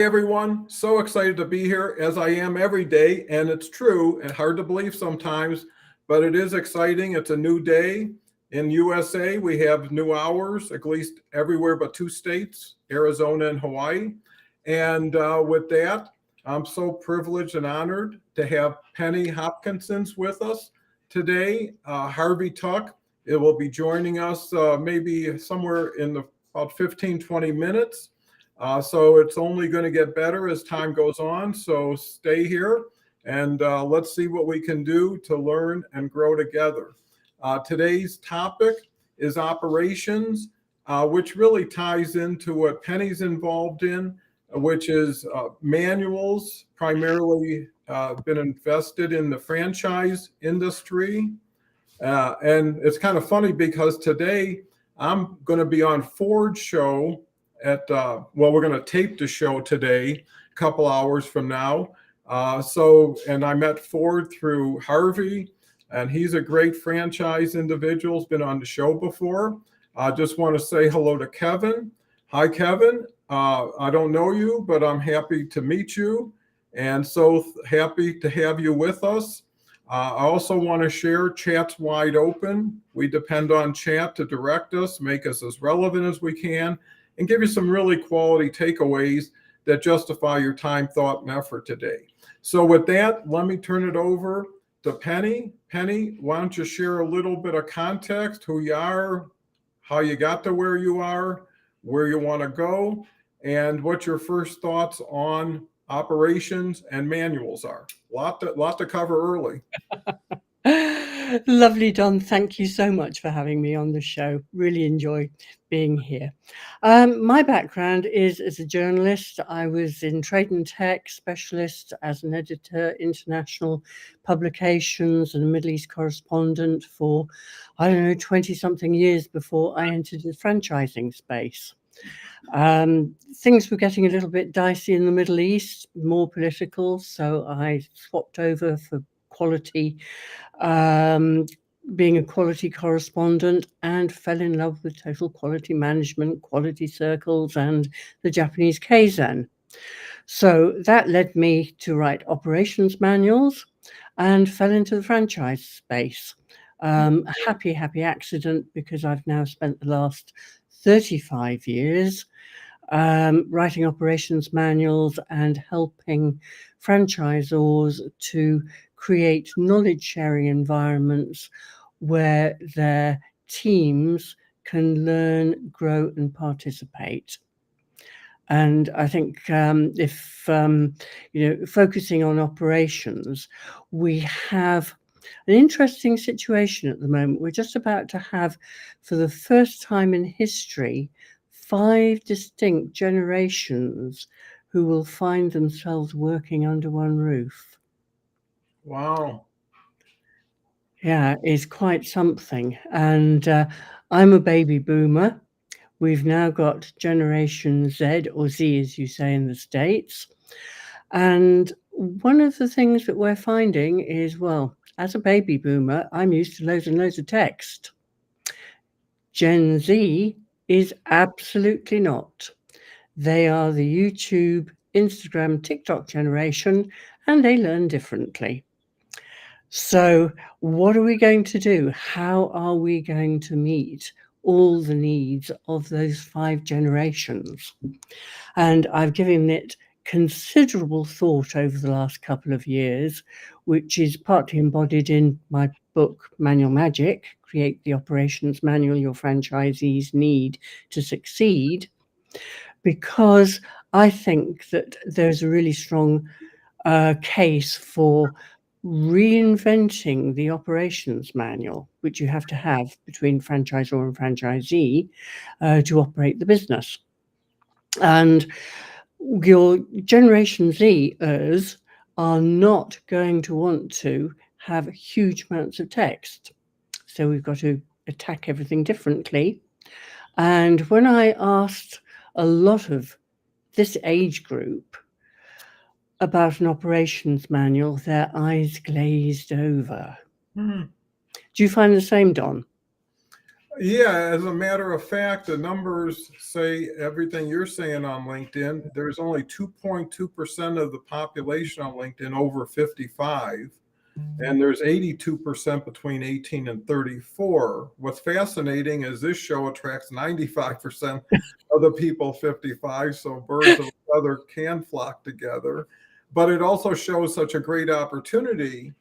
Everyone, so excited to be here as I am every day. And it's true and hard to believe sometimes, but it is exciting. It's a new day. In USA, we have new hours, at least everywhere but two states, Arizona and Hawaii. And with that, I'm so privileged and honored to have Penny Hopkinsons with us today. Harvey Tuck, it will be joining us maybe somewhere in about 15, 20 minutes. So it's only going to get better as time goes on. So stay here and let's see what we can do to learn and grow together. Today's topic is operations, which really ties into what Penny's involved in, which is manuals, primarily been invested in the franchise industry. And it's kind of funny because today I'm going to be on Ford's show we're going to tape the show today, a couple hours from now. And I met Ford through Harvey, and he's a great franchise individual. He's been on the show before. I just want to say hello to Kevin. Hi, Kevin. I don't know you, but I'm happy to meet you, and so happy to have you with us. I also want to share chat's wide open. We depend on chat to direct us, make us as relevant as we can, and give you some really quality takeaways that justify your time, thought, and effort today. So with that, let me turn it over to Penny. Penny, why don't you share a little bit of context, who you are, how you got to where you are, where you want to go, and what your first thoughts on operations and manuals are. Lot to cover early. Lovely, Don. Thank you so much for having me on the show. Really enjoy being here. My background is as a journalist. I was in trade and tech specialist as an editor, international publications and Middle East correspondent for, 20-something years before I entered the franchising space. Things were getting a little bit dicey in the Middle East, more political, so I swapped over for quality, being a quality correspondent, and fell in love with total quality management, quality circles, and the Japanese Kaizen. So that led me to write operations manuals and fell into the franchise space. A happy accident, because I've now spent the last 35 years writing operations manuals and helping franchisors to create knowledge sharing environments where their teams can learn, grow, and participate. And I think if focusing on operations, we have an interesting situation at the moment. We're just about to have, for the first time in history, 5 distinct generations who will find themselves working under one roof. Wow. Yeah, it's quite something. And I'm a baby boomer. We've now got Generation Z, or Z as you say in the States. And one of the things that we're finding is, well, as a baby boomer, I'm used to loads and loads of text. Gen Z is absolutely not. They are the YouTube, Instagram, TikTok generation, and they learn differently. So what are we going to do? How are we going to meet all the needs of those 5 generations? And I've given it considerable thought over the last couple of years, which is partly embodied in my book, Manual Magic, Create the Operations Manual Your Franchisees Need to Succeed, because I think that there's a really strong case for reinventing the operations manual, which you have to have between franchisor and franchisee to operate the business. And your Generation Zers are not going to want to have huge amounts of text. So we've got to attack everything differently. And when I asked a lot of this age group about an operations manual, their eyes glazed over. Do you find the same, Don? Yeah, as a matter of fact, the numbers say everything you're saying on LinkedIn. There's only 2.2% of the population on LinkedIn over 55, and there's 82% between 18 and 34. What's fascinating is this show attracts 95% of the people 55, so birds of a feather can flock together. But it also shows such a great opportunity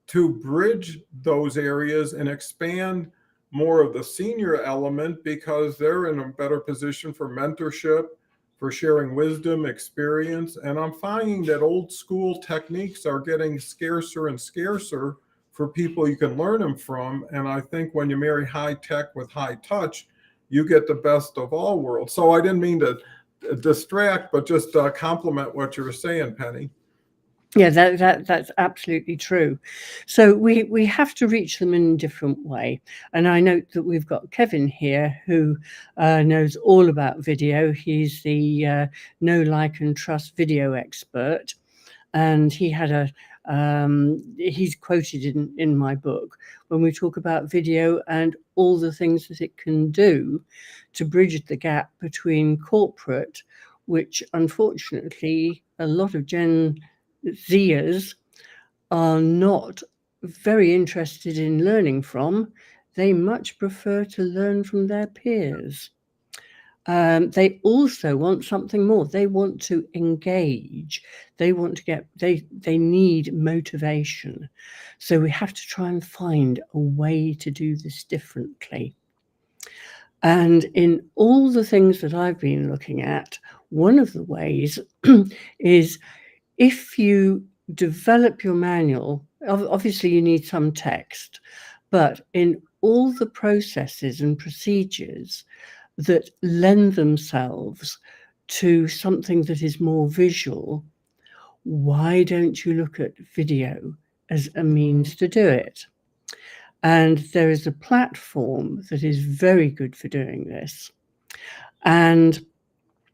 to bridge those areas and expand more of the senior element because they're in a better position for mentorship, for sharing wisdom, experience. And I'm finding that old school techniques are getting scarcer and scarcer for people you can learn them from. And I think when you marry high tech with high touch, you get the best of all worlds. So I didn't mean to distract, but just compliment what you were saying, Penny. Yeah, that's absolutely true. So we have to reach them in a different way. And I note that we've got Kevin here who knows all about video. He's the know, like, and trust video expert, and he had he's quoted in my book when we talk about video and all the things that it can do to bridge the gap between corporate, which unfortunately a lot of Gen Zers are not very interested in learning from. They much prefer to learn from their peers. They also want something more. They want to engage. They want to get, they need motivation. So we have to try and find a way to do this differently. And in all the things that I've been looking at, one of the ways is if you develop your manual, obviously you need some text, but in all the processes and procedures that lend themselves to something that is more visual, why don't you look at video as a means to do it? And there is a platform that is very good for doing this. And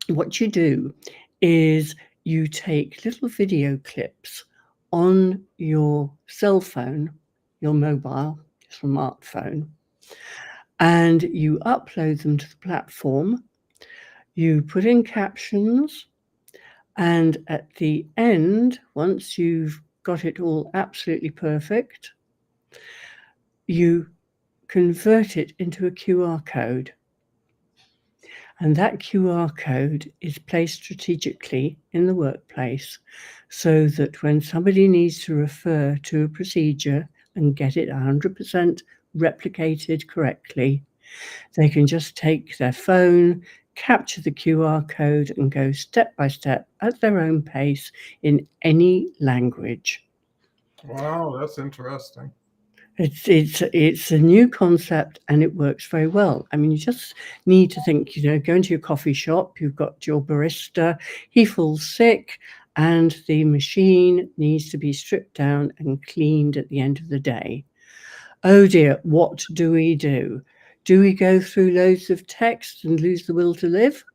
what you do is you take little video clips on your cell phone, your mobile, smartphone, and you upload them to the platform. You put in captions, and at the end, once you've got it all absolutely perfect, you convert it into a QR code. And that QR code is placed strategically in the workplace so that when somebody needs to refer to a procedure and get it 100% replicated correctly, they can just take their phone, capture the QR code, and go step by step at their own pace in any language. Wow, that's interesting. It's a new concept and it works very well. I mean, you just need to think, go into your coffee shop, you've got your barista, he falls sick, and the machine needs to be stripped down and cleaned at the end of the day. Oh dear, what do we do? Do we go through loads of text and lose the will to live?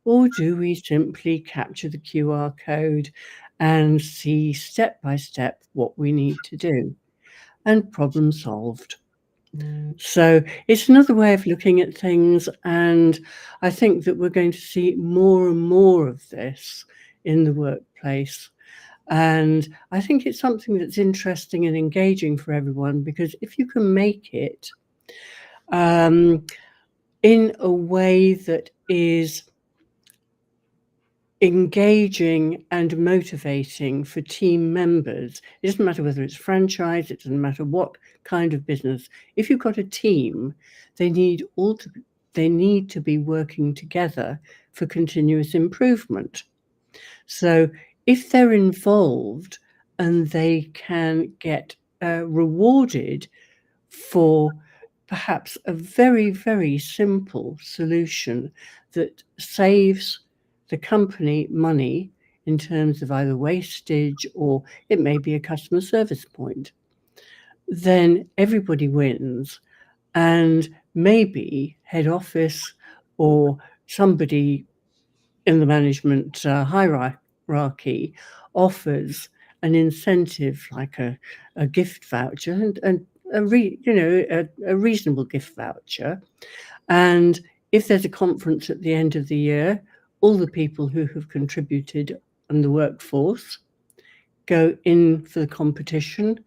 Or do we simply capture the QR code and see step by step what we need to do? And problem solved. So it's another way of looking at things, and I think that we're going to see more and more of this in the workplace. And I think it's something that's interesting and engaging for everyone, because if you can make it in a way that is engaging and motivating for team members, it doesn't matter whether it's franchise, it doesn't matter what kind of business. If you've got a team, they need to be working together for continuous improvement. So if they're involved and they can get rewarded for perhaps a very, very simple solution that saves the company money in terms of either wastage or it may be a customer service point, then everybody wins. And maybe head office or somebody in the management hierarchy offers an incentive like a gift voucher. And a reasonable gift voucher. And if there's a conference at the end of the year, all the people who have contributed in the workforce go in for the competition,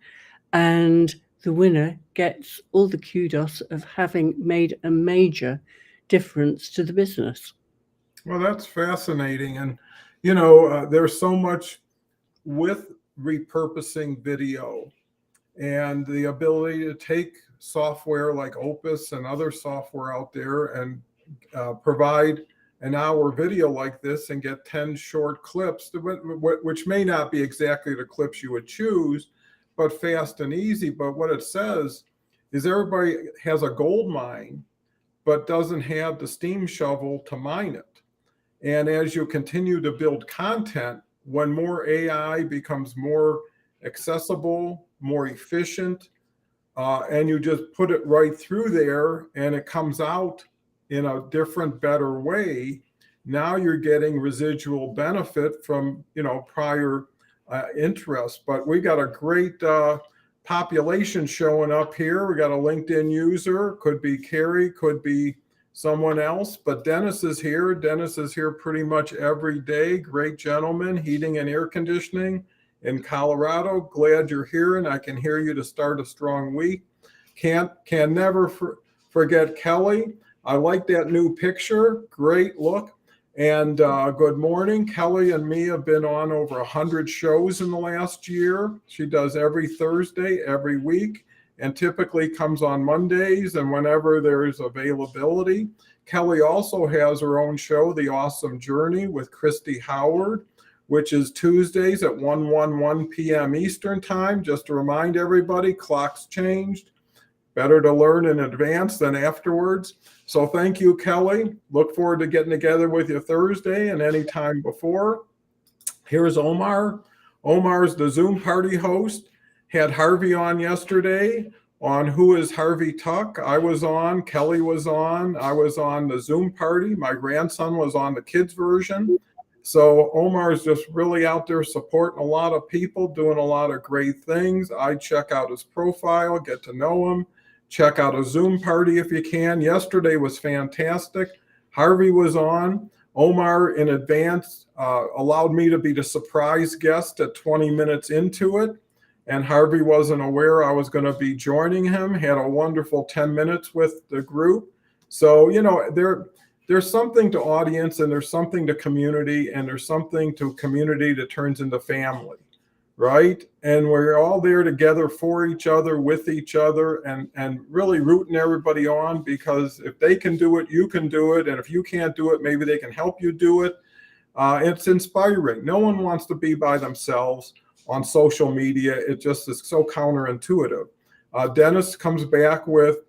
and the winner gets all the kudos of having made a major difference to the business. Well, that's fascinating. And, there's so much with repurposing video and the ability to take software like Opus and other software out there and provide an hour video like this and get 10 short clips, which may not be exactly the clips you would choose, but fast and easy. But what it says is everybody has a gold mine, but doesn't have the steam shovel to mine it. And as you continue to build content, when more AI becomes more accessible, more efficient, and you just put it right through there and it comes out in a different, better way, now you're getting residual benefit from, prior interest. But we got a great population showing up here. We got a LinkedIn user, could be Carrie, could be someone else, but Dennis is here. Dennis is here pretty much every day. Great gentleman, heating and air conditioning in Colorado. Glad you're here, and I can hear you to start a strong week. Can never forget Kelly. I like that new picture. Great look. And good morning. Kelly and me have been on over 100 shows in the last year. She does every Thursday, every week, and typically comes on Mondays and whenever there's availability. Kelly also has her own show, The Awesome Journey with Christy Howard, which is Tuesdays at 1 p.m. Eastern Time. Just to remind everybody, clocks changed. Better to learn in advance than afterwards. So thank you, Kelly. Look forward to getting together with you Thursday and any time before. Here's Omar. Omar's the Zoom party host. Had Harvey on yesterday on Who is Harvey Tuck. I was on, Kelly was on, I was on the Zoom party. My grandson was on the kids version. So Omar is just really out there supporting a lot of people, doing a lot of great things. I check out his profile, get to know him. Check out a Zoom party if you can. Yesterday was fantastic. Harvey was on. Omar in advance allowed me to be the surprise guest at 20 minutes into it. And Harvey wasn't aware I was going to be joining him. Had a wonderful 10 minutes with the group. So, there's something to audience, and there's something to community, and there's something to community that turns into family, right? And we're all there together for each other, with each other, and really rooting everybody on, because if they can do it, you can do it. And if you can't do it, maybe they can help you do it. It's inspiring. No one wants to be by themselves on social media. It just is so counterintuitive. Dennis comes back with,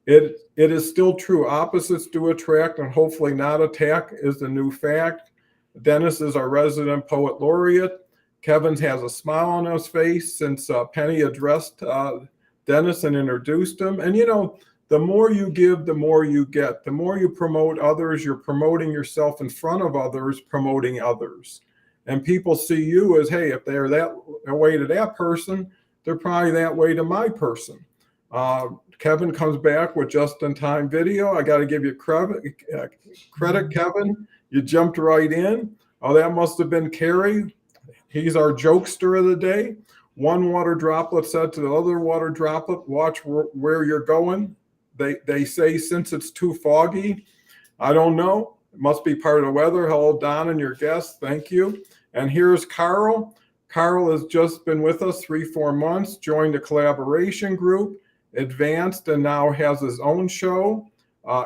it is still true. Opposites do attract and hopefully not attack is the new fact. Dennis is our resident poet laureate. Kevin has a smile on his face since Penny addressed Dennis and introduced him. And, the more you give, the more you get. The more you promote others, you're promoting yourself in front of others, promoting others. And people see you as, hey, if they're that way to that person, they're probably that way to my person. Kevin comes back with just-in-time video. I got to give you credit, Kevin. You jumped right in. Oh, that must have been Carrie. He's our jokester of the day. One water droplet said to the other water droplet, watch where you're going. They say since it's too foggy. I don't know. It must be part of the weather. Hello, Don and your guests. Thank you. And here's Carl. Carl has just been with us 3-4 months, joined a collaboration group, advanced, and now has his own show,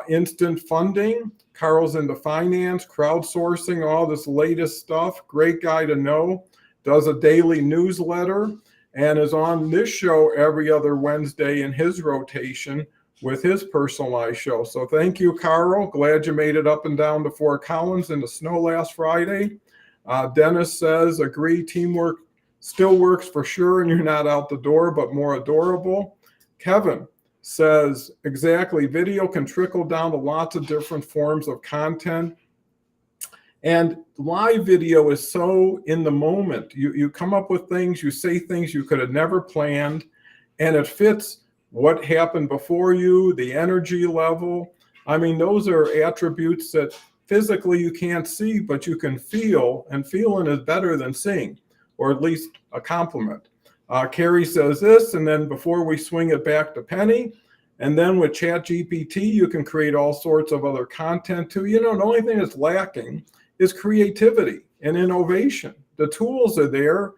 Instant Funding. Carl's into finance, crowdsourcing, all this latest stuff. Great guy to know. Does a daily newsletter and is on this show every other Wednesday in his rotation with his personalized show. So thank you, Carl. Glad you made it up and down to Fort Collins in the snow last Friday. Dennis says, agree, teamwork still works for sure, and you're not out the door, but more adorable. Kevin says, exactly, video can trickle down to lots of different forms of content. And live video is so in the moment. You come up with things, you say things you could have never planned, and it fits what happened before you, the energy level. I mean, those are attributes that physically you can't see, but you can feel, and feeling is better than seeing, or at least a compliment. Carrie says this, and then before we swing it back to Penny, and then with ChatGPT, you can create all sorts of other content too. You know, the only thing that's lacking is creativity and innovation. The tools are there.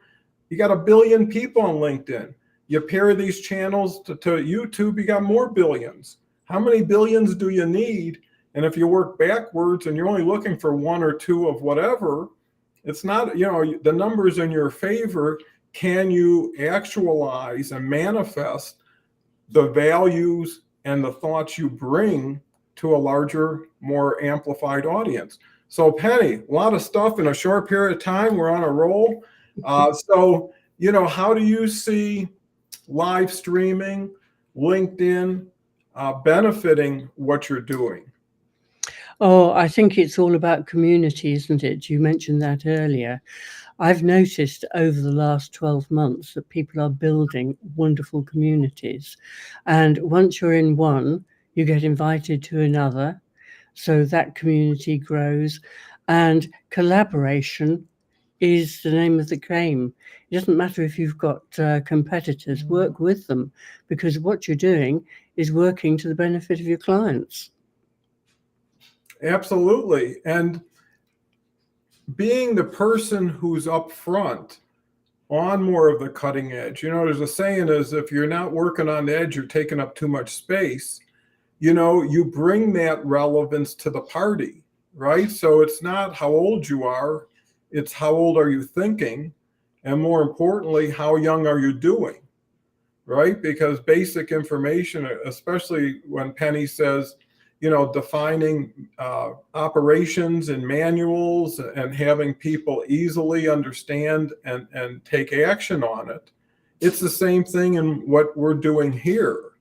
You got 1 billion people on LinkedIn. You pair these channels to YouTube, you got more billions. How many billions do you need? And if you work backwards and you're only looking for 1 or 2 of whatever, it's not, you know, the numbers in your favor. Can you actualize and manifest the values and the thoughts you bring to a larger, more amplified audience? So Penny, a lot of stuff in a short period of time. We're on a roll. So, you know, how do you see live streaming, LinkedIn benefiting what you're doing? Oh, I think it's all about community, isn't it? You mentioned that earlier. I've noticed over the last 12 months that people are building wonderful communities. And once you're in one, you get invited to another. So that community grows, and collaboration is the name of the game. It doesn't matter if you've got competitors, work with them, because what you're doing is working to the benefit of your clients. Absolutely. And being the person who's up front on more of the cutting edge, you know, there's a saying is if you're not working on the edge, you're taking up too much space. You know, you bring that relevance to the party, right? So it's not how old you are, it's how old are you thinking? And more importantly, how young are you doing, right? Because basic information, especially when Penny says, you know, defining operations and manuals and having people easily understand and take action on it. It's the same thing in what we're doing here,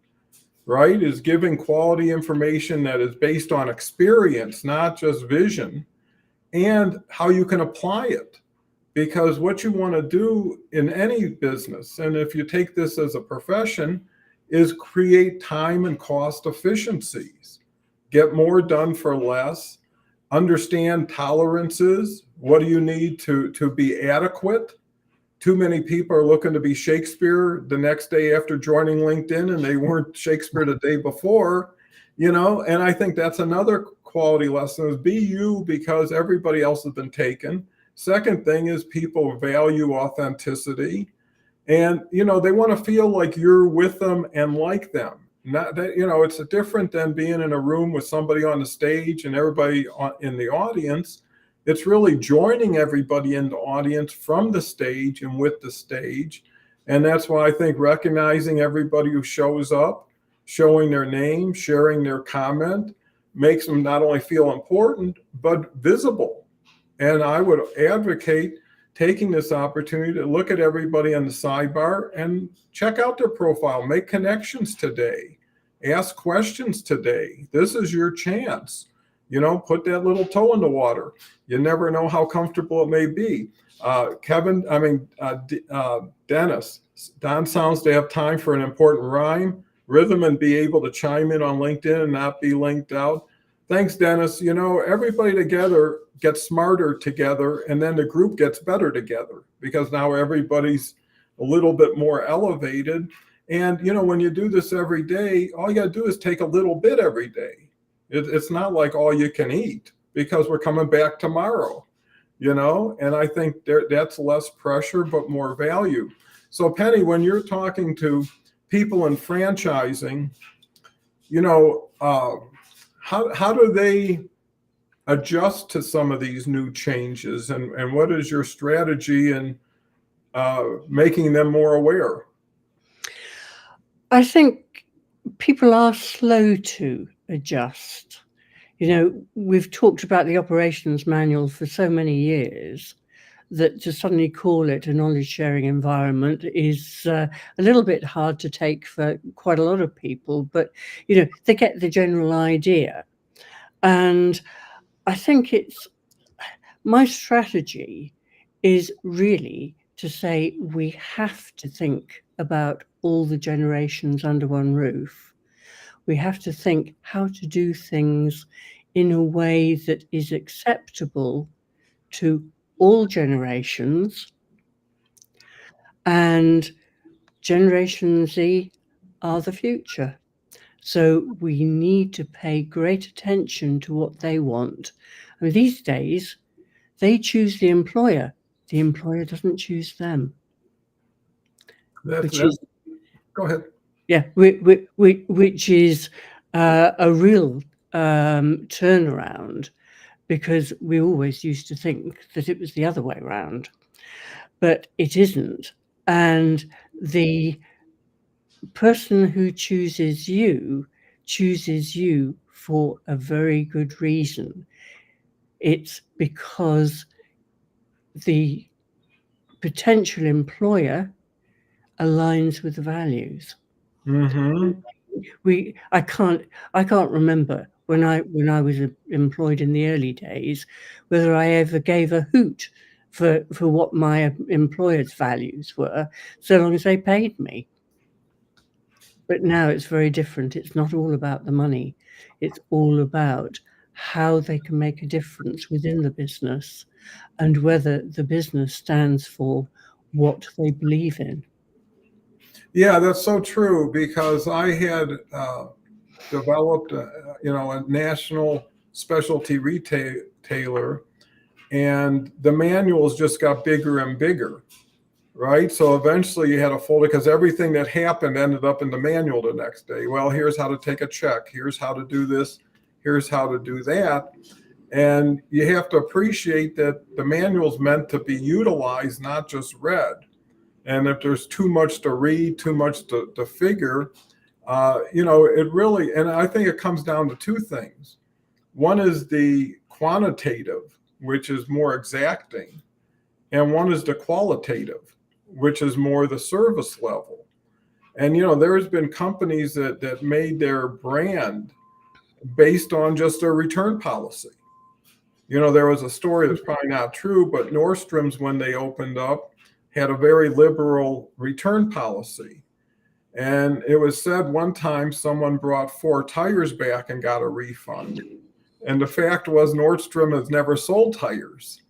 right? Is giving quality information that is based on experience, not just vision, and how you can apply it. Because what you want to do in any business, and if you take this as a profession, is create time and cost efficiencies. Get more done for less, understand tolerances. What do you need to be adequate? Too many people are looking to be Shakespeare the next day after joining LinkedIn, and they weren't Shakespeare the day before, you know, and I think that's another quality lesson is be you because everybody else has been taken. Second thing is people value authenticity, and, you know, they want to feel like you're with them and like them. Not that, you know, it's different than being in a room with somebody on the stage and everybody in the audience. It's really joining everybody in the audience from the stage and with the stage. And that's why I think recognizing everybody who shows up, showing their name, sharing their comment, makes them not only feel important, but visible. And I would advocate taking this opportunity to look at everybody on the sidebar and check out their profile, make connections today, ask questions today. This is your chance. You know, put that little toe in the water. You never know how comfortable it may be. Dennis, Don sounds to have time for an important rhyme, rhythm, and be able to chime in on LinkedIn and not be linked out. Thanks, Dennis. You know, everybody together gets smarter together, and then the group gets better together because now everybody's a little bit more elevated. And, you know, when you do this every day, all you got to do is take a little bit every day. It's not like all you can eat because we're coming back tomorrow, you know, and I think that's less pressure, but more value. So Penny, when you're talking to people in franchising, you know, how do they adjust to some of these new changes, and what is your strategy in making them more aware? I think people are slow to adjust. You know, we've talked about the operations manual for so many years that to suddenly call it a knowledge sharing environment is a little bit hard to take for quite a lot of people, but, you know, they get the general idea. And I think my strategy is really to say we have to think about all the generations under one roof. We have to think how to do things in a way that is acceptable to all generations. And Generation Z are the future. So we need to pay great attention to what they want. I mean, these days, they choose the employer. The employer doesn't choose them. Which is, go ahead. yeah, which is a real turnaround, because we always used to think that it was the other way around, but it isn't. And the person who chooses you for a very good reason. It's because the potential employer aligns with the values. Mm-hmm. I can't remember when I was employed in the early days whether I ever gave a hoot for what my employer's values were, so long as they paid me. But now it's very different. It's not all about the money. It's all about how they can make a difference within the business and whether the business stands for what they believe in. Yeah, that's so true, because I had developed a national specialty retailer, and the manuals just got bigger and bigger, right? So eventually you had a folder, because everything that happened ended up in the manual the next day. Well, here's how to take a check. Here's how to do this. Here's how to do that. And you have to appreciate that the manual's meant to be utilized, not just read. And if there's too much to read, too much to figure, it really, and I think it comes down to two things. One is the quantitative, which is more exacting, and one is the qualitative, which is more the service level. And, there's been companies that made their brand based on just their return policy. There was a story that's probably not true, but Nordstrom's, when they opened up, had a very liberal return policy. And it was said one time someone brought 4 tires back and got a refund. And the fact was Nordstrom has never sold tires,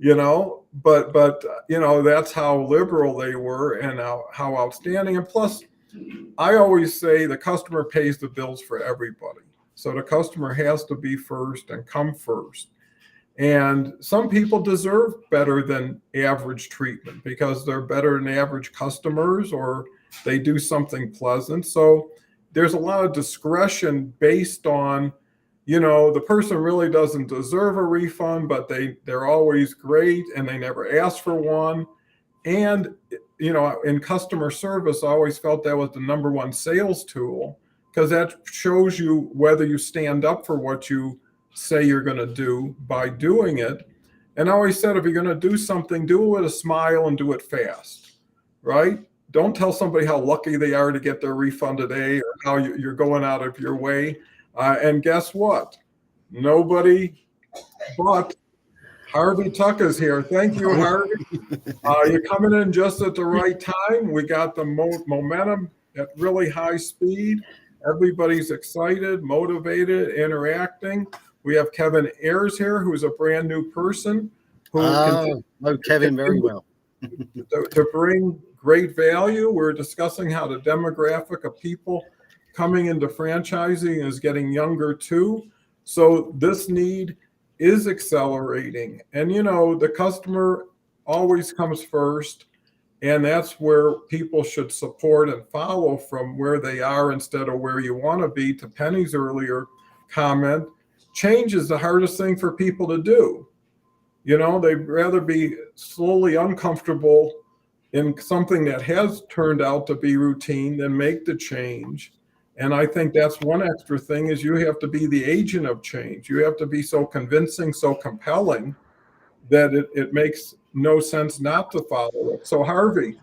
but that's how liberal they were and how outstanding. And plus, I always say the customer pays the bills for everybody. So the customer has to be first and come first. And some people deserve better than average treatment because they're better than average customers, or they do something pleasant. So there's a lot of discretion based on, the person really doesn't deserve a refund, but they're always great and they never ask for one. And, in customer service, I always felt that was the number one sales tool, because that shows you whether you stand up for what you say you're going to do by doing it. And I always said, if you're going to do something, do it with a smile and do it fast, right? Don't tell somebody how lucky they are to get their refund today, or how you're going out of your way. And guess what? Nobody but Harvey Tuck is here. Thank you, Harvey. You're coming in just at the right time. We got the momentum at really high speed. Everybody's excited, motivated, interacting. We have Kevin Ayers here, who's a brand new person. Who know Kevin very well. to bring great value. We're discussing how the demographic of people coming into franchising is getting younger too. So this need is accelerating. And, the customer always comes first. And that's where people should support and follow from where they are instead of where you want to be. To Penny's earlier comment, change is the hardest thing for people to do. They'd rather be slowly uncomfortable in something that has turned out to be routine than make the change. And I think that's one extra thing, is you have to be the agent of change. You have to be so convincing, so compelling that it makes no sense not to follow it. So Harvey,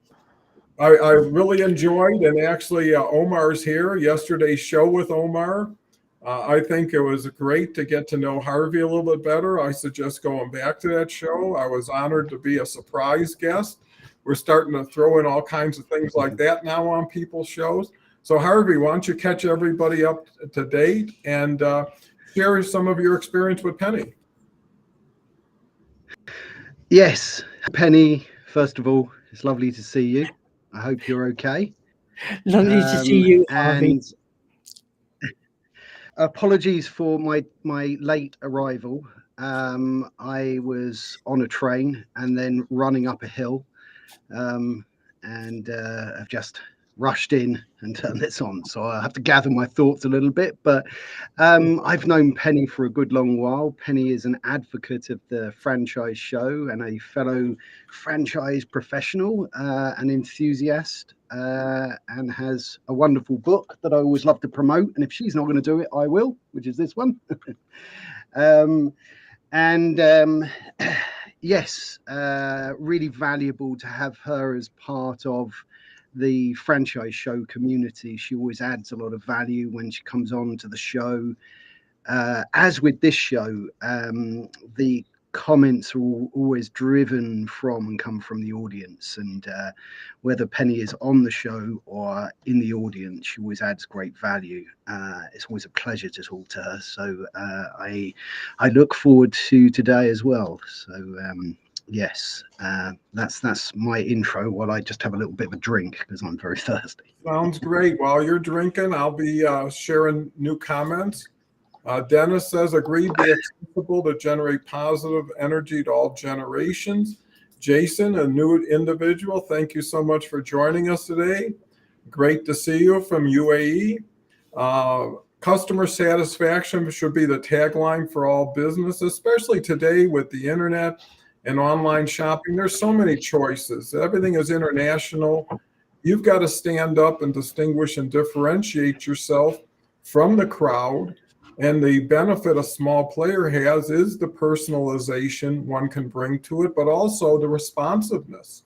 I really enjoyed, and actually Omar's here, yesterday's show with Omar. I think it was great to get to know Harvey a little bit better. I suggest going back to that show. I was honored to be a surprise guest. we're starting to throw in all kinds of things like that now on people's shows. So Harvey, why don't you catch everybody up to date and share some of your experience with Penny? Yes, Penny, first of all, it's lovely to see you. I hope you're okay. Lovely to see you, Harvey. And apologies for my late arrival. I was on a train and then running up a hill, and I've just rushed in and turned this on, so I have to gather my thoughts a little bit. But I've known Penny for a good long while. Penny is an advocate of the franchise show and a fellow franchise professional, an enthusiast, and has a wonderful book that I always love to promote. And if she's not going to do it, I will, which is this one. Yes, really valuable to have her as part of the franchise show community. She always adds a lot of value when she comes on to the show. As with this show, the comments are always driven from and come from the audience, and whether Penny is on the show or in the audience, she always adds great value. It's always a pleasure to talk to her, so I look forward to today as well. So yes, that's my intro while I just have a little bit of a drink because I'm very thirsty. Sounds great. While you're drinking, I'll be sharing new comments. Dennis says, agreed, be accessible to generate positive energy to all generations. Jason, a new individual, thank you so much for joining us today. Great to see you from UAE. Customer satisfaction should be the tagline for all business, especially today with the internet and online shopping. There's so many choices. Everything is international. You've got to stand up and distinguish and differentiate yourself from the crowd. And the benefit a small player has is the personalization one can bring to it, but also the responsiveness.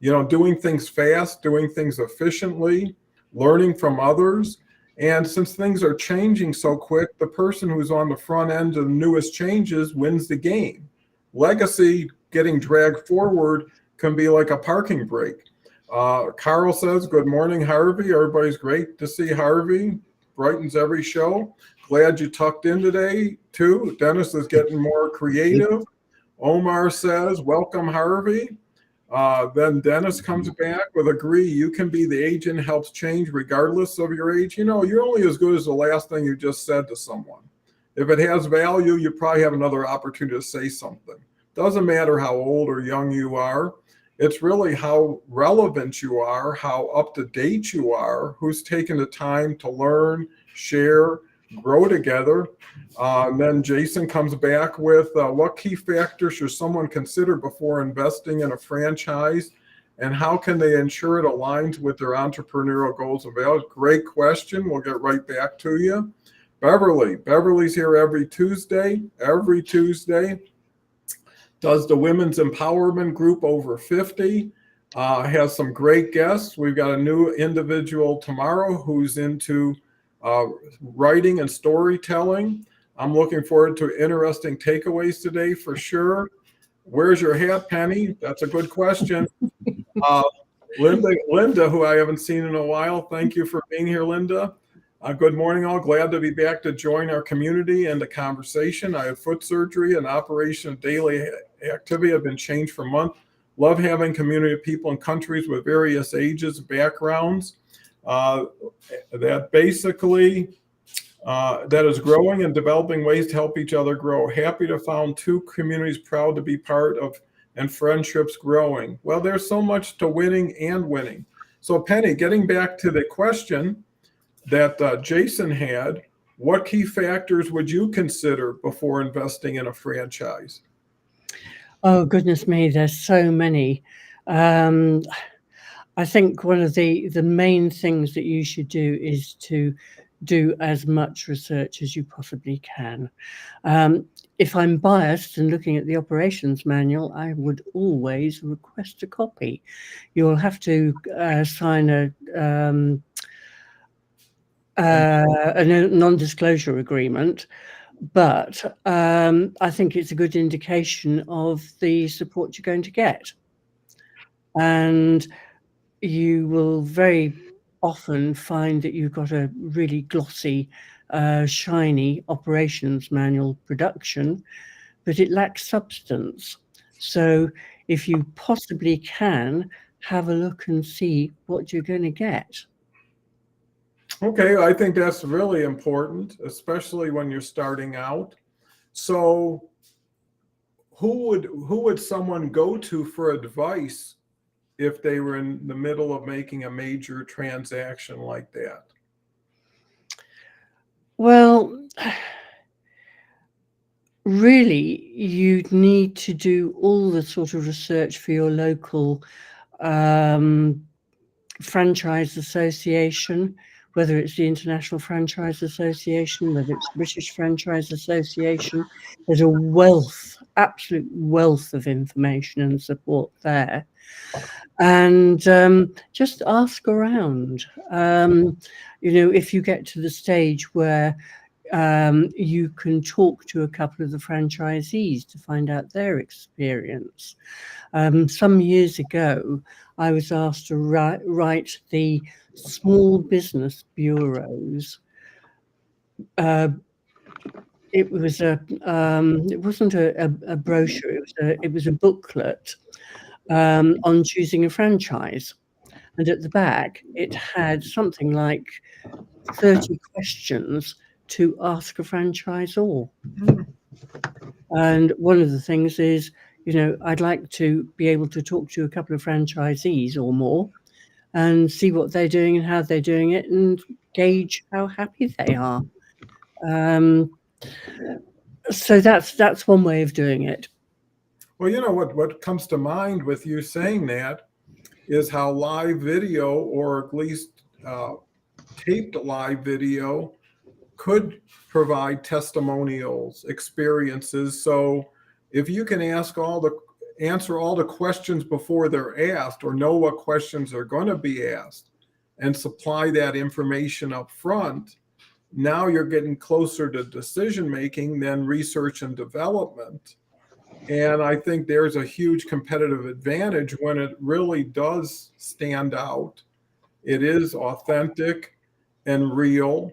You know, doing things fast, doing things efficiently, learning from others. And since things are changing so quick, the person who's on the front end of the newest changes wins the game. Legacy getting dragged forward can be like a parking brake. Carl says, good morning, Harvey. Everybody's great to see Harvey. Brightens every show. Glad you tucked in today, too. Dennis is getting more creative. Omar says, welcome, Harvey. Then Dennis comes back with agree. You can be the agent, helps change regardless of your age. You know, you're only as good as the last thing you just said to someone. If it has value, you probably have another opportunity to say something. Doesn't matter how old or young you are. It's really how relevant you are, how up to date you are, who's taken the time to learn, share, grow together. And then Jason comes back with what key factors should someone consider before investing in a franchise, and how can they ensure it aligns with their entrepreneurial goals and values? Great question. We'll get right back to you. Beverly's here every Tuesday. Does the Women's Empowerment Group over 50. Has some great guests. We've got a new individual tomorrow who's into writing and storytelling. I'm looking forward to interesting takeaways today for sure. Where's your hat, Penny? That's a good question. Linda, who I haven't seen in a while. Thank you for being here, Linda. Good morning, all. Glad to be back to join our community and the conversation. I had foot surgery and operation of daily activity have been changed for a month. Love having community of people in countries with various ages, backgrounds. That basically that is growing and developing ways to help each other grow. Happy to found two communities proud to be part of and friendships growing. Well, there's so much to winning and winning. So Penny, getting back to the question that Jason had, what key factors would you consider before investing in a franchise? Oh, goodness me, there's so many. I think one of the main things that you should do is to do as much research as you possibly can. If I'm biased and looking at the operations manual, I would always request a copy. You'll have to sign a non-disclosure agreement, but I think it's a good indication of the support you're going to get. and you will very often find that you've got a really glossy, shiny operations manual production, but it lacks substance. So if you possibly can, have a look and see what you're going to get. Okay, I think that's really important, especially when you're starting out. So who would someone go to for advice if they were in the middle of making a major transaction like that? Well, really, you'd need to do all the sort of research for your local franchise association, whether it's the International Franchise Association, whether it's British Franchise Association. There's a wealth, absolute wealth of information and support there. And just ask around. You know, if you get to the stage where you can talk to a couple of the franchisees to find out their experience. Some years ago, I was asked to write the small business bureaus. It was it wasn't a brochure. It was a booklet on choosing a franchise, and at the back it had something like 30 questions to ask a franchisor. And one of the things is, you know, I'd like to be able to talk to a couple of franchisees or more and see what they're doing and how they're doing it and gauge how happy they are. So that's one way of doing it. Well, you know what comes to mind with you saying that is how live video, or at least taped live video, could provide testimonials, experiences. So if you can answer all the questions before they're asked, or know what questions are going to be asked, and supply that information up front, now you're getting closer to decision making than research and development. And I think there's a huge competitive advantage when it really does stand out. It is authentic and real.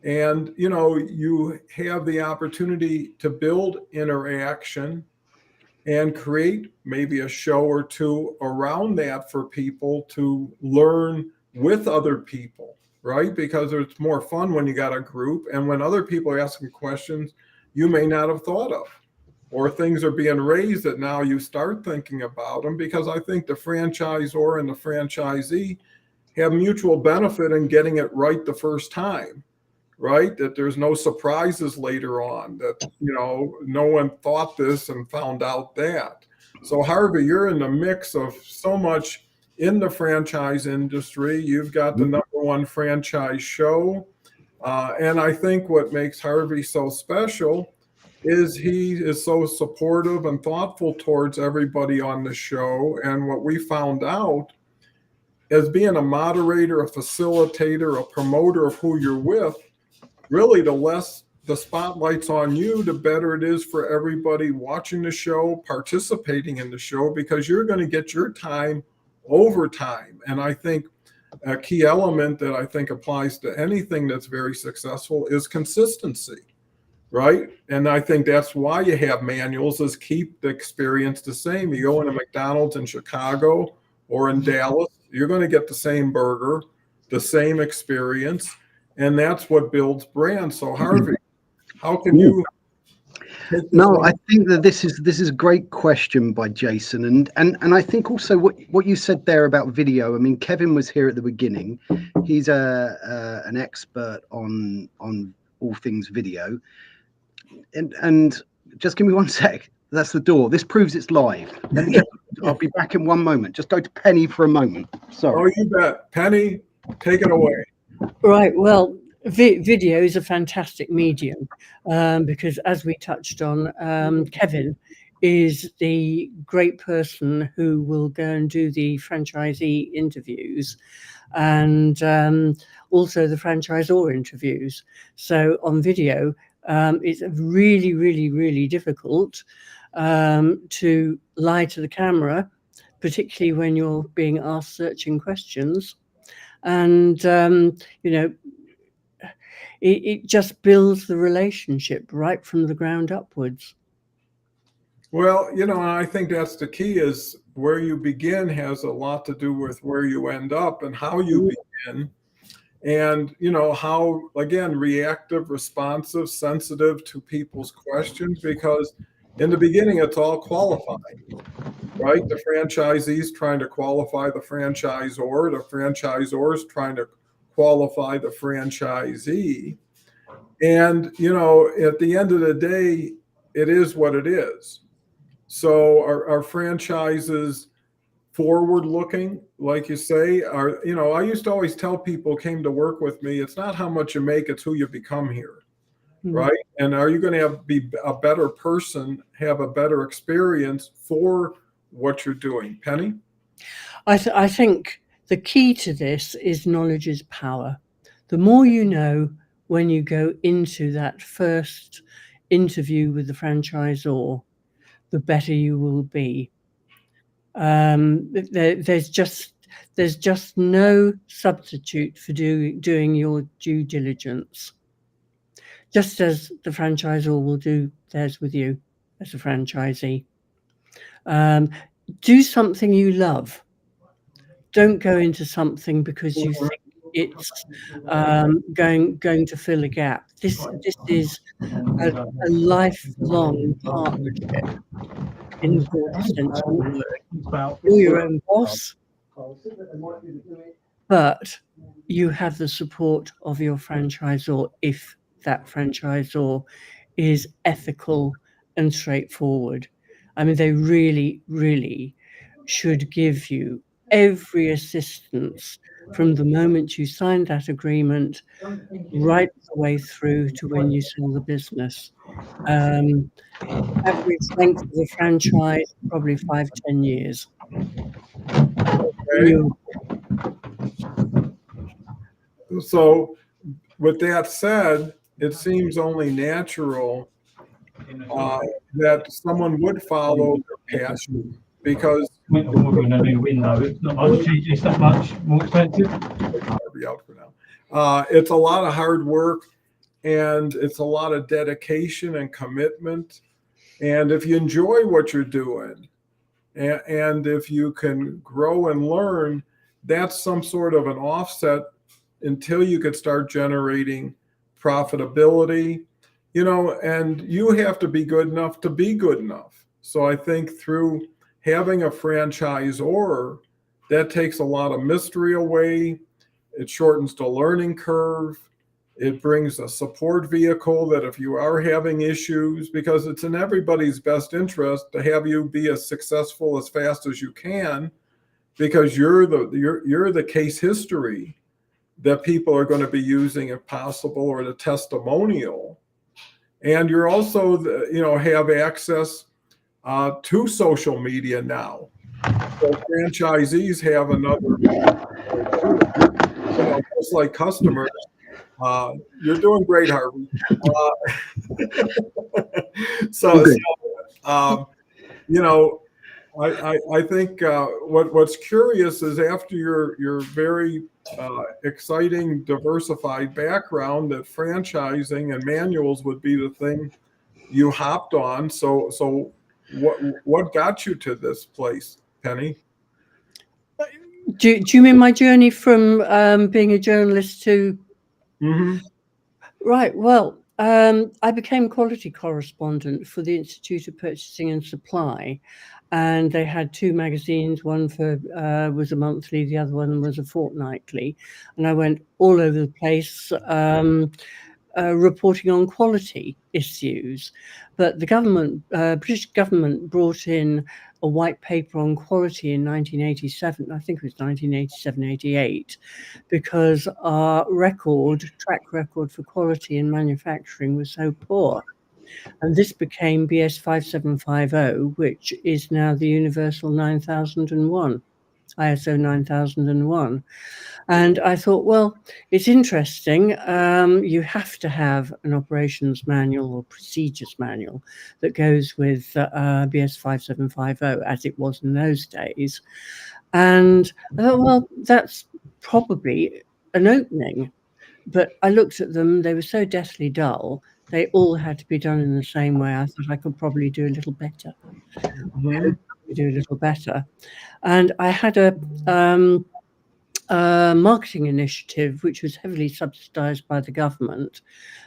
And, you know, you have the opportunity to build interaction and create maybe a show or two around that for people to learn with other people, right? Because it's more fun when you got a group and when other people are asking questions you may not have thought of, or things are being raised that now you start thinking about them, because I think the franchisor and the franchisee have mutual benefit in getting it right the first time, right? That there's no surprises later on, that, you know, no one thought this and found out that. So Harvey, you're in the mix of so much in the franchise industry. You've got the #1 franchise show. And I think what makes Harvey so special is he is so supportive and thoughtful towards everybody on the show. And what we found out, as being a moderator, a facilitator, a promoter of who you're with, really the less the spotlight's on you, the better it is for everybody watching the show, participating in the show, because you're going to get your time over time. And I think a key element that I think applies to anything that's very successful is consistency, right? And I think that's why you have manuals, is keep the experience the same. You go into McDonald's in Chicago or in Dallas, you're going to get the same burger, the same experience, and that's what builds brands. So Harvey, how can you No, I think that this is a great question by Jason, and I think also what you said there about video. I mean, Kevin was here at the beginning. He's an expert on all things video, and just give me one sec. That's the door. This proves it's live. I'll be back in one moment. Just go to Penny for a moment. Sorry. Oh, you bet. Penny, take it away. Right. Well, video is a fantastic medium because, as we touched on, Kevin is the great person who will go and do the franchisee interviews and also the franchisor interviews. So on video, it's really, really, really difficult to lie to the camera particularly when you're being asked searching questions. And, it just builds the relationship right from the ground upwards. Well, I think that's the key, is where you begin has a lot to do with where you end up and how you begin. And, how, again, reactive, responsive, sensitive to people's questions, because in the beginning, it's all qualifying, right? The franchisee's trying to qualify the franchisor, the franchisor's trying to qualify the franchisee. And, at the end of the day, it is what it is. So our franchises forward looking, like you say, I used to always tell people came to work with me, it's not how much you make, it's who you become here. Right. And are you going to be a better person, have a better experience for what you're doing? Penny? I think the key to this is knowledge is power. The more you know when you go into that first interview with the franchisor, the better you will be. There's just no substitute for doing your due diligence, just as the franchisor will do theirs with you as a franchisee. Do something you love. Don't go into something because you think it's going to fill a gap. This is a lifelong partnership in the broadest sense of the word. You're your own boss, but you have the support of your franchisor if that franchisor is ethical and straightforward. I mean, they really, really should give you every assistance from the moment you signed that agreement right the way through to when you sell the business. Average length of the franchise, probably 5-10 years. Okay. So with that said, it seems only natural that someone would follow their passion, because A new window. It's not much more expensive. It's a lot of hard work, and it's a lot of dedication and commitment. And if you enjoy what you're doing, and if you can grow and learn, that's some sort of an offset until you could start generating profitability, and you have to be good enough to be good enough. So I think through having a franchisor, that takes a lot of mystery away. It shortens the learning curve. It brings a support vehicle that if you are having issues, because it's in everybody's best interest to have you be as successful as fast as you can, because you're the case history that people are going to be using if possible, or the testimonial. And you're also, have access to social media now. So franchisees have another, just like customers. You're doing great, Harvey. I think what's curious is after your very exciting, diversified background, that franchising and manuals would be the thing you hopped on. So what got you to this place, Penny? Do you mean my journey from being a journalist to? Mm-hmm. Right. Well, I became quality correspondent for the Institute of Purchasing and Supply, and they had two magazines. One was a monthly, the other one was a fortnightly, and I went all over the place reporting on quality issues. But the British government brought in a white paper on quality in 1987, I think it was 1987-88, because our track record for quality in manufacturing was so poor. And this became BS 5750, which is now the Universal 9001. ISO 9001. And I thought, well, it's interesting. You have to have an operations manual or procedures manual that goes with BS 5750, as it was in those days. And I thought, well, that's probably an opening. But I looked at them, they were so deathly dull. They all had to be done in the same way. I thought I could probably do a little better. And I had a marketing initiative which was heavily subsidized by the government,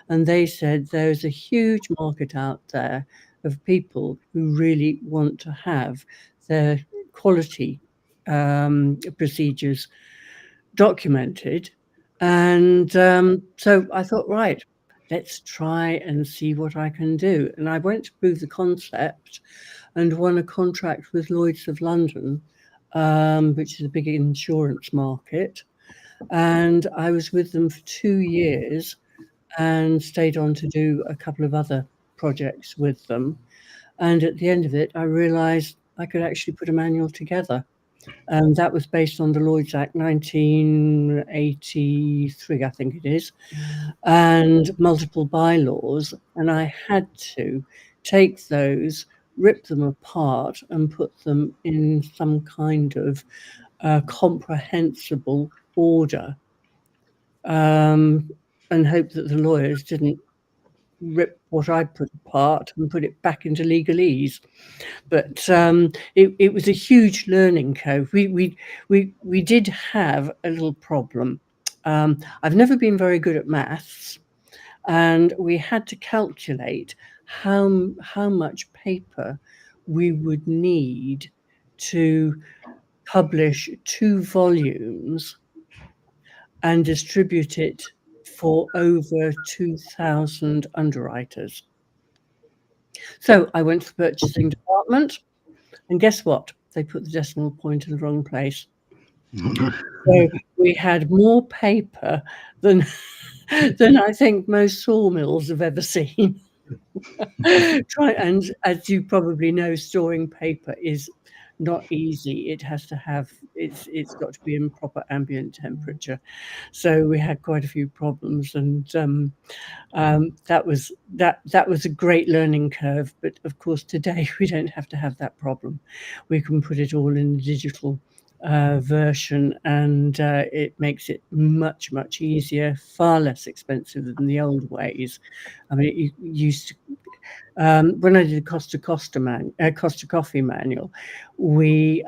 and they said there's a huge market out there of people who really want to have their quality procedures documented. And so I thought, right, let's try and see what I can do. And I went to prove the concept and won a contract with Lloyd's of London, which is a big insurance market. And I was with them for 2 years and stayed on to do a couple of other projects with them. And at the end of it, I realized I could actually put a manual together. And that was based on the Lloyd's Act 1983, I think it is, and multiple bylaws. And I had to take those, rip them apart and put them in some kind of comprehensible order, and hope that the lawyers didn't rip what I put apart and put it back into legalese. But it was a huge learning curve. We did have a little problem. I've never been very good at maths, and we had to calculate how much paper we would need to publish 2 volumes and distribute it for over 2,000 underwriters. So I went to the purchasing department, and guess what? They put the decimal point in the wrong place. So we had more paper than I think most sawmills have ever seen. And as you probably know, storing paper is not easy. It has to have, it's got to be in proper ambient temperature. So we had quite a few problems, and that was a great learning curve. But of course, today we don't have to have that problem. We can put it all in the digital version, and it makes it much easier, far less expensive than the old ways. I mean, it used to, when I did Costa Coffee manual,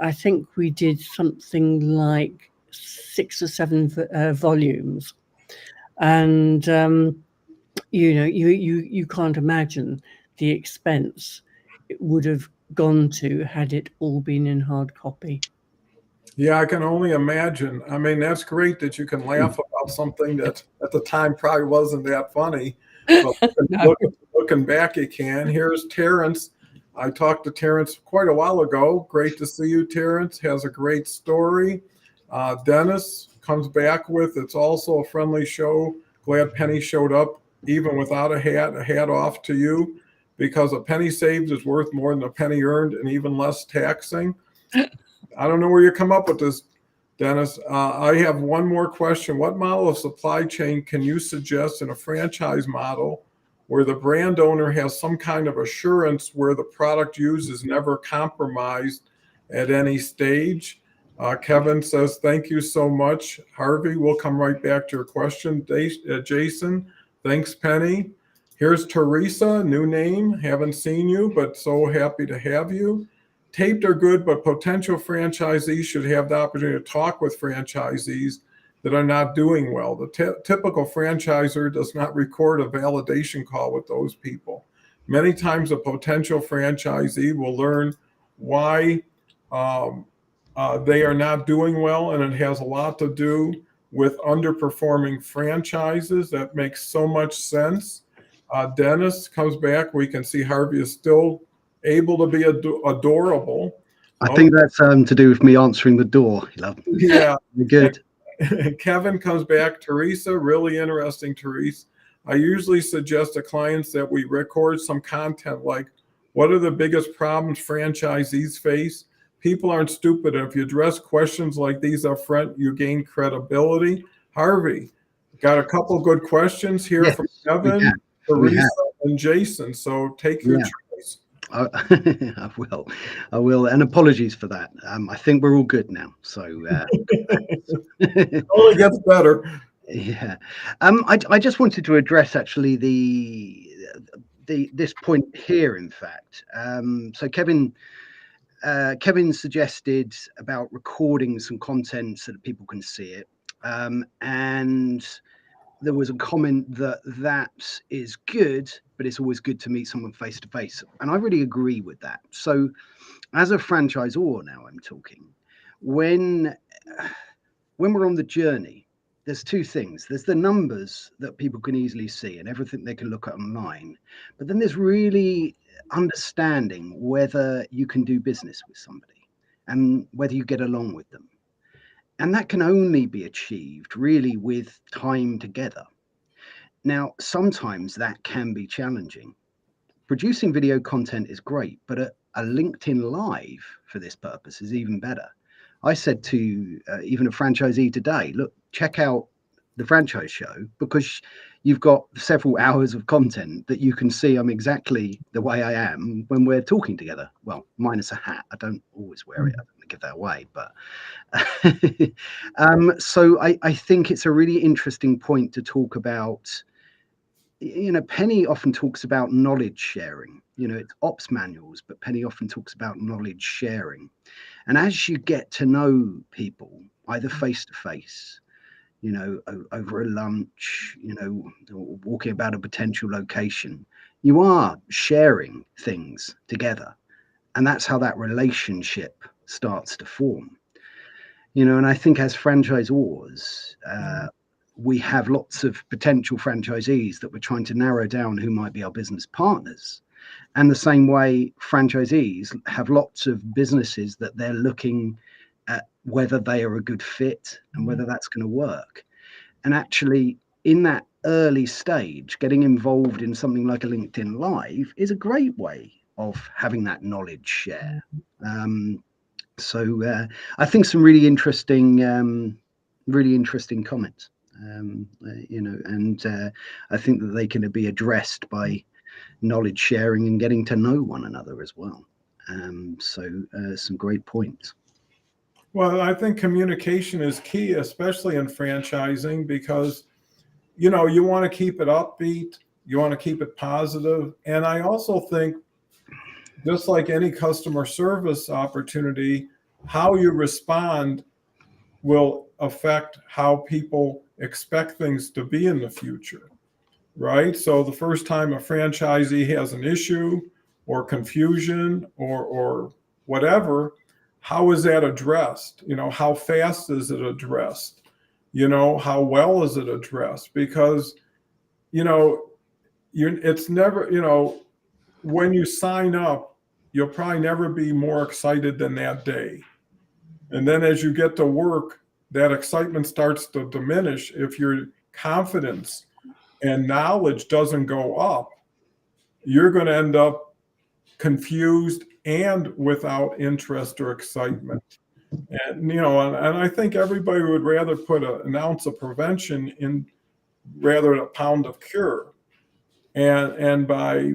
I think we did something like 6 or 7 volumes, and you can't imagine the expense it would have gone to had it all been in hard copy. Yeah, I can only imagine. I mean, that's great that you can laugh about something that at the time probably wasn't that funny. But No. looking back, you can. Here's Terrence. I talked to Terrence quite a while ago. Great to see you, Terrence. Has a great story. Dennis comes back with, it's also a friendly show. Glad Penny showed up, even without a hat off to you, because a penny saved is worth more than a penny earned, and even less taxing. I don't know where you come up with this, Dennis. I have one more question. What model of supply chain can you suggest in a franchise model where the brand owner has some kind of assurance where the product used is never compromised at any stage? Kevin says, thank you so much. Harvey, we'll come right back to your question. Jason, thanks, Penny. Here's Teresa, new name. Haven't seen you, but so happy to have you. Taped are good, but potential franchisees should have the opportunity to talk with franchisees that are not doing well. The typical franchisor does not record a validation call with those people. Many times a potential franchisee will learn why they are not doing well, and it has a lot to do with underperforming franchises. That makes so much sense. Dennis comes back. We can see Harvey is still able to be adorable. I think that's to do with me answering the door. Yeah. Good. Kevin comes back. Teresa, really interesting, Teresa. I usually suggest to clients that we record some content like, what are the biggest problems franchisees face? people aren't stupid. If you address questions like these up front, you gain credibility. Harvey, got a couple good questions here Yes, from we Kevin, have. Teresa, and Jason. So take your Yeah. choice. I will. And apologies for that. I think we're all good now. So, It only gets better. yeah. I just wanted to address actually this point here, in fact. So Kevin suggested about recording some content so that people can see it. And there was a comment that is good, but it's always good to meet someone face to face. And I really agree with that. So as a franchisor now, I'm talking, when we're on the journey, there's two things. There's the numbers that people can easily see and everything they can look at online. But then there's really understanding whether you can do business with somebody and whether you get along with them. And that can only be achieved really with time together. Now, sometimes that can be challenging. Producing video content is great, but a LinkedIn Live for this purpose is even better. I said to even a franchisee today, look, check out the franchise show, because you've got several hours of content that you can see I'm exactly the way I am when we're talking together. Well, minus a hat. I don't always wear it. I don't want to give that away, but so I think it's a really interesting point to talk about. You know, Penny often talks about knowledge sharing. You know, it's ops manuals, but Penny often talks about knowledge sharing. And as you get to know people, either face to face, you know, over a lunch, you know, or walking about a potential location, you are sharing things together. And that's how that relationship starts to form. You know, and I think as franchisors, we have lots of potential franchisees that we're trying to narrow down who might be our business partners. And the same way franchisees have lots of businesses that they're looking at whether they are a good fit and whether that's going to work. And actually, in that early stage, getting involved in something like a LinkedIn Live is a great way of having that knowledge share. So I think some really interesting comments. You know, and I think that they can be addressed by knowledge sharing and getting to know one another as well. So some great points. Well, I think communication is key, especially in franchising, because, you know, you want to keep it upbeat, you want to keep it positive. And I also think, just like any customer service opportunity, how you respond will affect how people expect things to be in the future, right? So the first time a franchisee has an issue or confusion or whatever, how is that addressed? You know, how fast is it addressed? You know, how well is it addressed? Because, you know, it's never, you know, when you sign up, you'll probably never be more excited than that day. And then as you get to work, that excitement starts to diminish. If your confidence and knowledge doesn't go up, you're going to end up confused and without interest or excitement. And, you know, and I think everybody would rather put an ounce of prevention in rather than a pound of cure. And by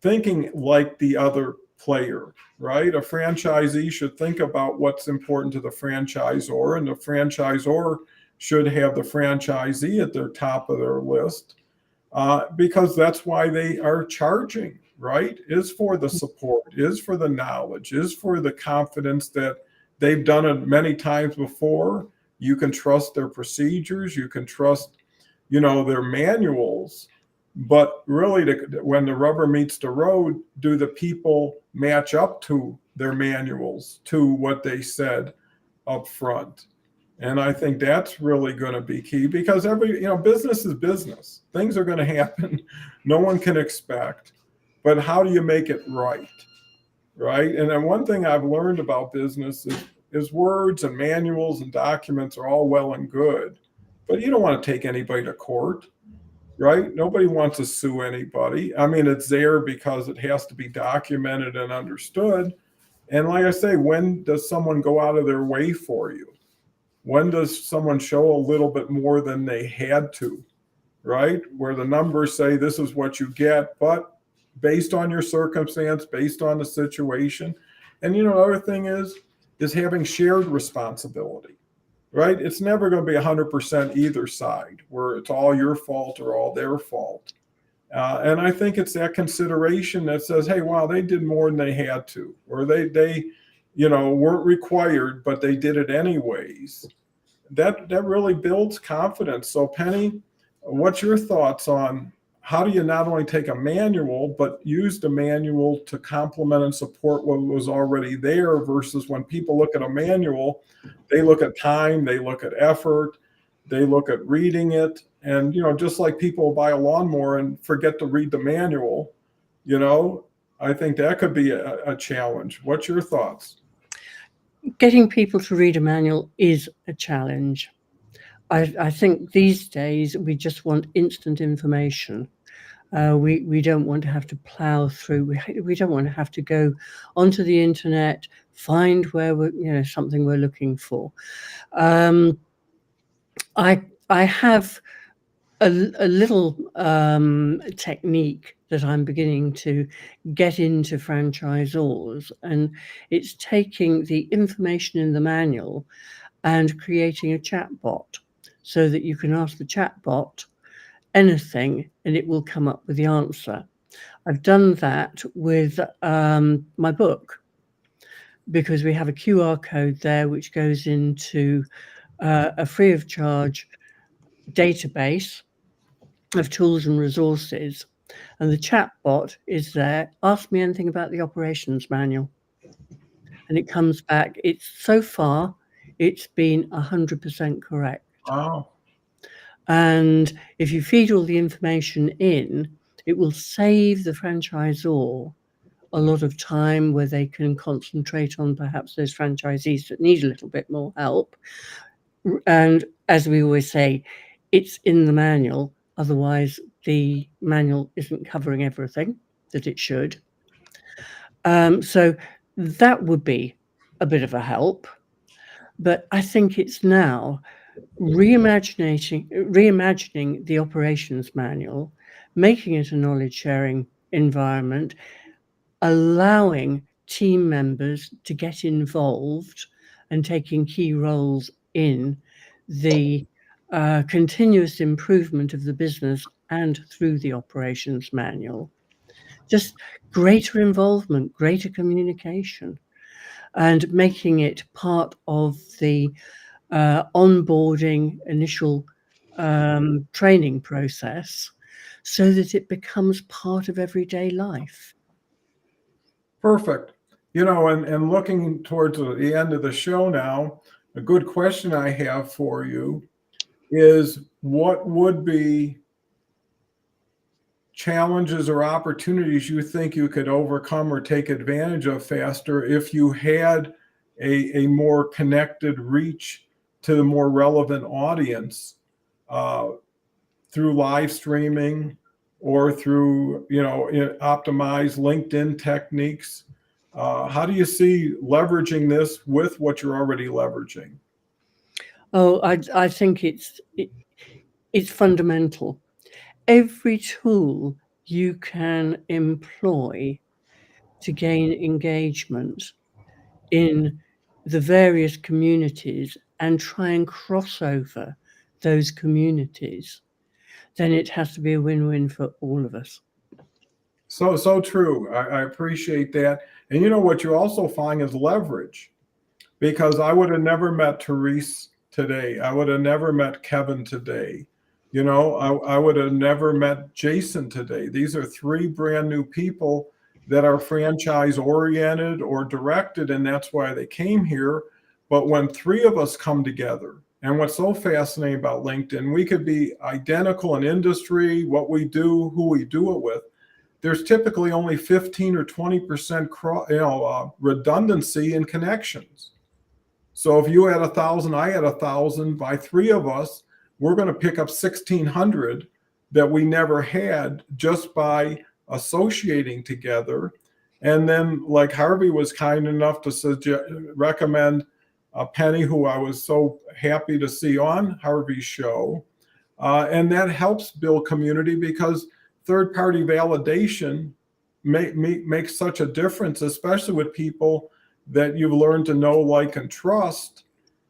thinking like the other player, right? A franchisee should think about what's important to the franchisor, and the franchisor should have the franchisee at their top of their list, because that's why they are charging, right? Is for the support, is for the knowledge, is for the confidence that they've done it many times before. You can trust their procedures, you can trust, you know, their manuals. But really, when the rubber meets the road, do the people match up to their manuals, to what they said up front? And I think that's really going to be key, because business is business. Things are going to happen. No one can expect. But how do you make it right? Right? And then one thing I've learned about business is words and manuals and documents are all well and good, but you don't want to take anybody to court. Right? Nobody wants to sue anybody. I mean, it's there because it has to be documented and understood. And like I say, when does someone go out of their way for you? When does someone show a little bit more than they had to, right? Where the numbers say this is what you get, but based on your circumstance, based on the situation. And the other thing is having shared responsibility, right? It's never going to be 100% either side where it's all your fault or all their fault. And I think it's that consideration that says, hey, wow, they did more than they had to, or they weren't required, but they did it anyways. That really builds confidence. So Penny, what's your thoughts on how do you not only take a manual, but use the manual to complement and support what was already there versus when people look at a manual, they look at time, they look at effort, they look at reading it. And, just like people buy a lawnmower and forget to read the manual, I think that could be a challenge. What's your thoughts? Getting people to read a manual is a challenge. I think these days we just want instant information. We don't want to have to plow through. We don't want to have to go onto the internet, find where we're, something we're looking for. I have a little technique that I'm beginning to get into franchisors, and it's taking the information in the manual and creating a chatbot so that you can ask the chatbot anything and it will come up with the answer. I've done that with my book because we have a QR code there which goes into a free of charge database of tools and resources, and the chatbot is there. Ask me anything about the operations manual, and it comes back. So far it's been 100% correct. Wow. And if you feed all the information in, it will save the franchisor a lot of time where they can concentrate on perhaps those franchisees that need a little bit more help. And as we always say, it's in the manual. Otherwise, the manual isn't covering everything that it should. So that would be a bit of a help. But I think it's now reimagining the operations manual, making it a knowledge sharing environment, allowing team members to get involved and taking key roles in the continuous improvement of the business and through the operations manual. Just greater involvement, greater communication, and making it part of the onboarding initial training process so that it becomes part of everyday life. Perfect. And looking towards the end of the show now, a good question I have for you is what would be challenges or opportunities you think you could overcome or take advantage of faster if you had a more connected reach to the more relevant audience through live streaming or through, optimized LinkedIn techniques? How do you see leveraging this with what you're already leveraging? Oh, I think it's fundamental. Every tool you can employ to gain engagement in the various communities and try and cross over those communities, then it has to be a win-win for all of us. So true. I appreciate that. And what you also find is leverage, because I would have never met Therese today. I would have never met Kevin today. I would have never met Jason today. These are three brand new people that are franchise oriented or directed, and that's why they came here. But when three of us come together, and what's so fascinating about LinkedIn, we could be identical in industry, what we do, who we do it with. There's typically only 15 or 20% redundancy in connections. So if you had 1,000, I had 1,000, by three of us, we're going to pick up 1,600 that we never had just by associating together. And then, like Harvey was kind enough to recommend Penny, who I was so happy to see on Harvey's show. And that helps build community, because third-party validation makes such a difference, especially with people that you've learned to know, like, and trust.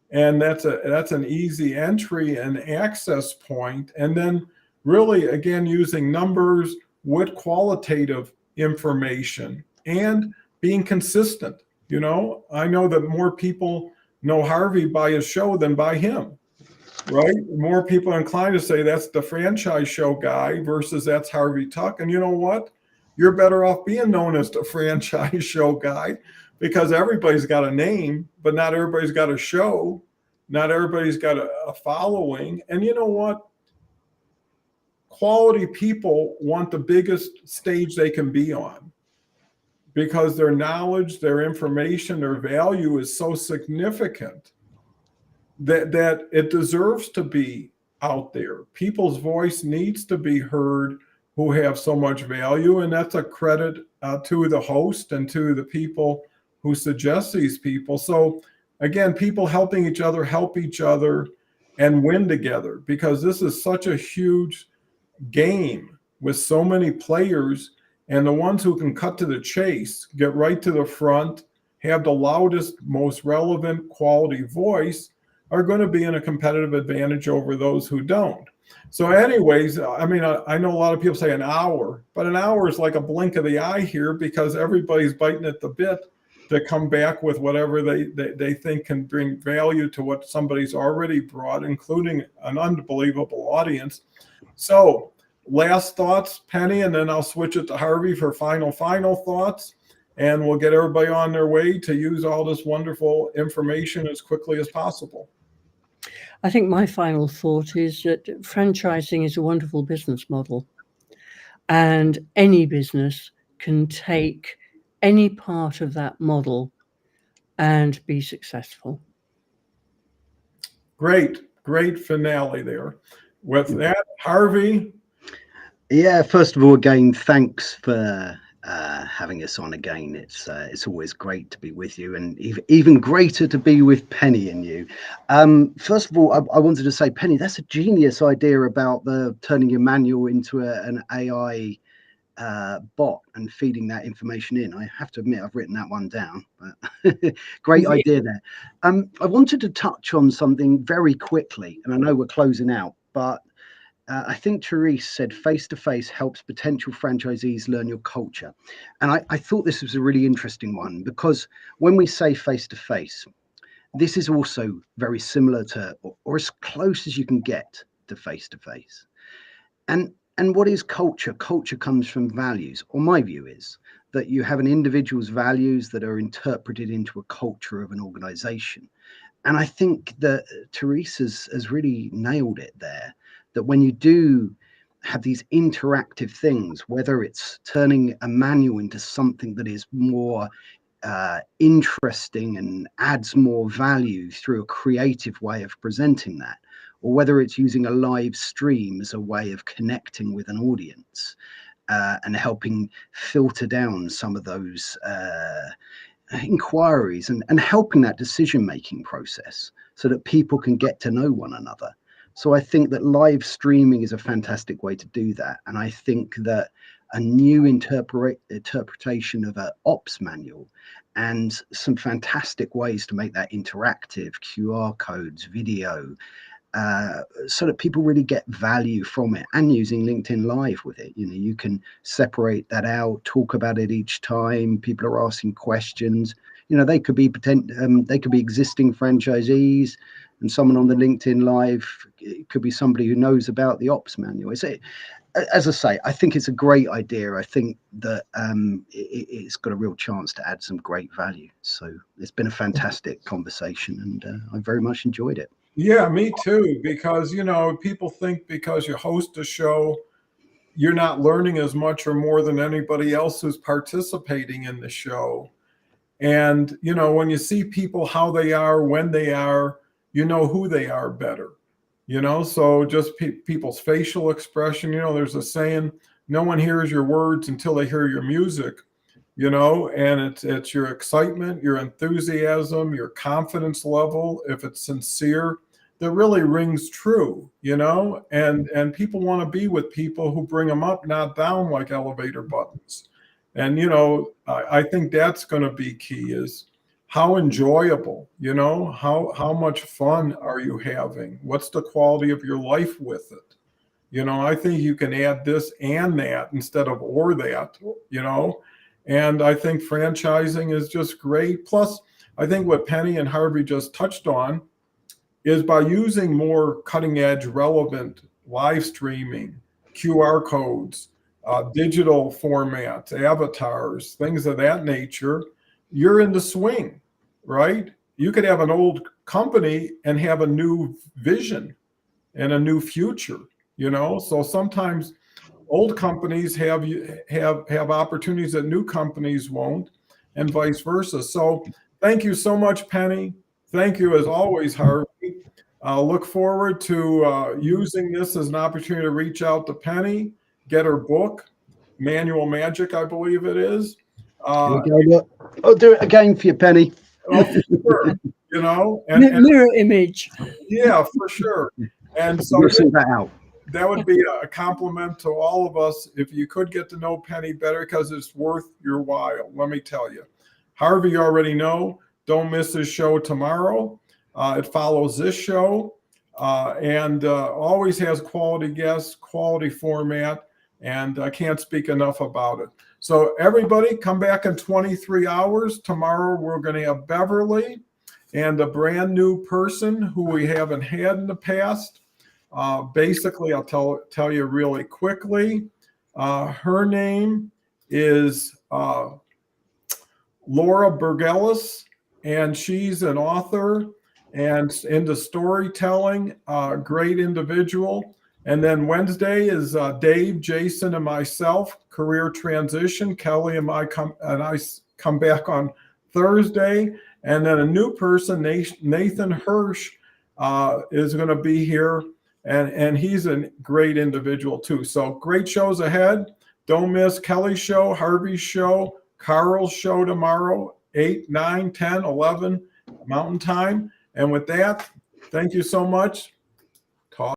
And that's an easy entry and access point. And then really, again, using numbers with qualitative information and being consistent. You know, I know that more people know Harvey by his show than by him, right? More people are inclined to say that's the franchise show guy versus that's Harvey Tuck. And you know what? You're better off being known as the franchise show guy, because everybody's got a name, but not everybody's got a show. Not everybody's got a following. And you know what? Quality people want the biggest stage they can be on, because their knowledge, their information, their value is so significant that it deserves to be out there. People's voice needs to be heard who have so much value. And that's a credit to the host and to the people who suggest these people. So again, people helping each other, help each other and win together, because this is such a huge game with so many players, and the ones who can cut to the chase, get right to the front, have the loudest, most relevant quality voice, are going to be in a competitive advantage over those who don't. So anyways, I mean, I know a lot of people say an hour, but an hour is like a blink of the eye here, because everybody's biting at the bit to come back with whatever they think can bring value to what somebody's already brought, including an unbelievable audience. So last thoughts, Penny, and then I'll switch it to Harvey for final thoughts, and we'll get everybody on their way to use all this wonderful information as quickly as possible. I think my final thought is that franchising is a wonderful business model, and any business can take any part of that model and be successful. Great finale there. With that, Harvey. Yeah, first of all, again, thanks for having us on again. It's always great to be with you, and even greater to be with Penny and you. First of all, I wanted to say, Penny, that's a genius idea about the turning your manual into an AI bot and feeding that information in. I have to admit, I've written that one down, but great idea there. I wanted to touch on something very quickly, and I know we're closing out, but I think Therese said face-to-face helps potential franchisees learn your culture. And I thought this was a really interesting one, because when we say face-to-face, this is also very similar to, or as close as you can get to face-to-face. And what is culture? Culture comes from values, or my view is that you have an individual's values that are interpreted into a culture of an organization. And I think that Therese has really nailed it there, that when you do have these interactive things, whether it's turning a manual into something that is more interesting and adds more value through a creative way of presenting that, or whether it's using a live stream as a way of connecting with an audience and helping filter down some of those inquiries and helping that decision-making process so that people can get to know one another. So I think that live streaming is a fantastic way to do that. And I think that a new interpretation of an ops manual and some fantastic ways to make that interactive, QR codes, video, so that people really get value from it, and using LinkedIn Live with it. You know, you can separate that out, talk about it each time people are asking questions. You know, they could be existing franchisees, and someone on the LinkedIn Live, it could be somebody who knows about the ops manual. As I say, I think it's a great idea. I think that it's got a real chance to add some great value. So it's been a fantastic conversation, and I very much enjoyed it. Yeah, me too, because, you know, people think because you host a show, you're not learning as much or more than anybody else who's participating in the show. And, you know, when you see people, how they are, when they are, you know who they are better, you know, so just people's facial expression, you know, there's a saying, no one hears your words until they hear your music. you know, and it's your excitement, your enthusiasm, your confidence level, if it's sincere, that really rings true, you know, and people want to be with people who bring them up, not down like elevator buttons. And, you know, I think that's going to be key, is how enjoyable, you know, how much fun are you having? What's the quality of your life with it? You know, I think you can add this and that instead of or that, you know, and I think franchising is just great. Plus, I think what Penny and Harvey just touched on is by using more cutting edge, relevant live streaming, QR codes, digital formats, avatars, things of that nature, you're in the swing, right? You could have an old company and have a new vision and a new future, you know? So sometimes old companies have opportunities that new companies won't, and vice versa. So thank you so much, Penny. Thank you as always, Harvey. Look forward to using this as an opportunity to reach out to Penny, get her book, Manual Magic, I believe it is. I'll do it again for you, Penny. Oh, for sure. You know, and Mirror image. yeah, for sure. And so We'll sort that out. that would be a compliment to all of us if you could get to know Penny better, because it's worth your while. Let me tell you. Harvey, you already know. Don't miss his show tomorrow. It follows this show and always has quality guests, quality format, and I can't speak enough about it. So everybody come back in 23 hours. Tomorrow we're going to have Beverly and a brand new person who we haven't had in the past. Basically, I'll tell you really quickly. Her name is Laura Burgelis, and she's an author and into storytelling, great individual. And then Wednesday is Dave, Jason, and myself, career transition. Kelly and I come back on Thursday. And then a new person, Nathan Hirsch, is going to be here. And he's a great individual too. So great shows ahead. Don't miss Kelly's show, Harvey's show, Carl's show tomorrow, 8, 9, 10, 11 Mountain Time. And with that, thank you so much.